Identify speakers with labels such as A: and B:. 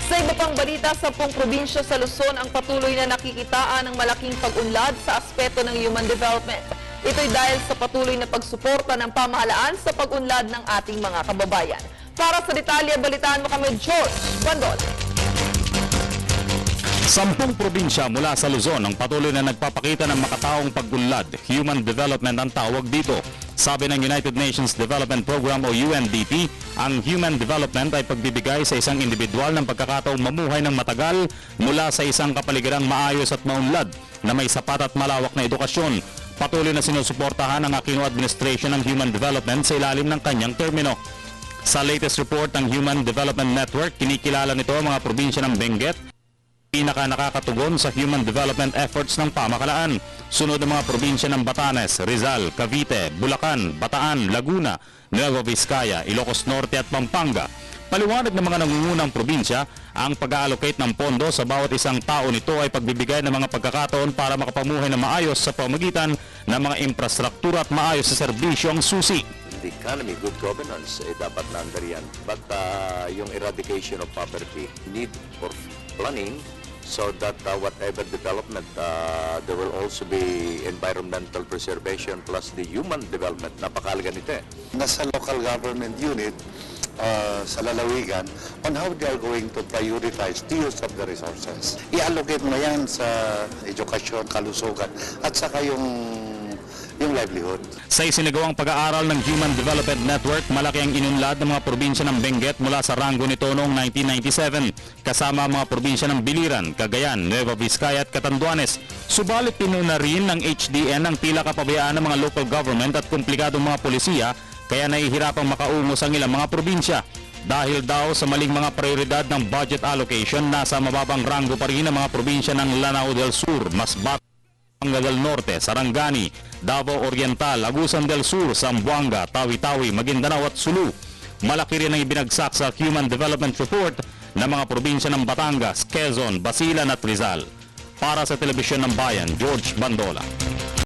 A: Sa iba pang balita, 10 probinsya sa Luzon ang patuloy na nakikitaan ng malaking pag-unlad sa aspeto ng human development. Ito'y dahil sa patuloy na pagsuporta ng pamahalaan sa pag-unlad ng ating mga kababayan. Para sa detalye, balitaan mo kami, George Bandol.
B: 10 probinsya mula sa Luzon ang patuloy na nagpapakita ng makataong pag-unlad. Human development ang tawag dito. Sabi ng United Nations Development Program o UNDP, ang human development ay pagbibigay sa isang individual ng pagkakataong mamuhay ng matagal mula sa isang kapaligidang maayos at maunlad na may sapat at malawak na edukasyon. Patuloy na sinusuportahan ng Aquino Administration ng human development sa ilalim ng kanyang termino. Sa latest report ng Human Development Network, kinikilala nito ang mga probinsya ng Benguet, nakakatugon sa human development efforts ng pamahalaan. Sunod ang mga probinsya ng Batanes, Rizal, Cavite, Bulacan, Bataan, Laguna, Nueva Vizcaya, Ilocos Norte at Pampanga. Paliwanag ng mga nangungunang probinsya, ang pag-allocate ng pondo sa bawat isang tao nito ay pagbibigay ng mga pagkakataon para makapamuhay na maayos sa pamamagitan ng mga infrastruktura at maayos sa serbisyo ang susi.
C: The economy, good governance, dapat nandariyan. But yung eradication of poverty, need for planning so that whatever development, there will also be environmental preservation plus the human development. Napakalaga nito eh.
D: Nasa local government unit sa lalawigan on how they are going to prioritize the use of the resources. I-allocate mo yan sa edukasyon, kalusugan, at saka yung livelihood.
B: Sa isinagawang pag-aaral ng Human Development Network, malaki ang inunlad ng mga probinsya ng Benguet mula sa ranggo nito noong 1997, kasama ang mga probinsya ng Biliran, Cagayan, Nueva Vizcaya at Catanduanes. Subalit pinuna rin ng HDN ang tila kapabayaan ng mga local government at komplikadong mga polisiya, kaya nahihirapang makaungos ang ilang mga probinsya. Dahil daw sa maling mga prioridad ng budget allocation, nasa mababang ranggo pa rin ang mga probinsya ng Lanao del Sur, Masbate, Pampanga del Norte, Sarangani, Davao Oriental, Agusan del Sur, Zamboanga, Tawi-Tawi, Maguindanao at Sulu. Malaki rin ang ibinagsak sa Human Development Report ng mga probinsya ng Batangas, Quezon, Basilan at Rizal. Para sa Telebisyon ng Bayan, George Bandola.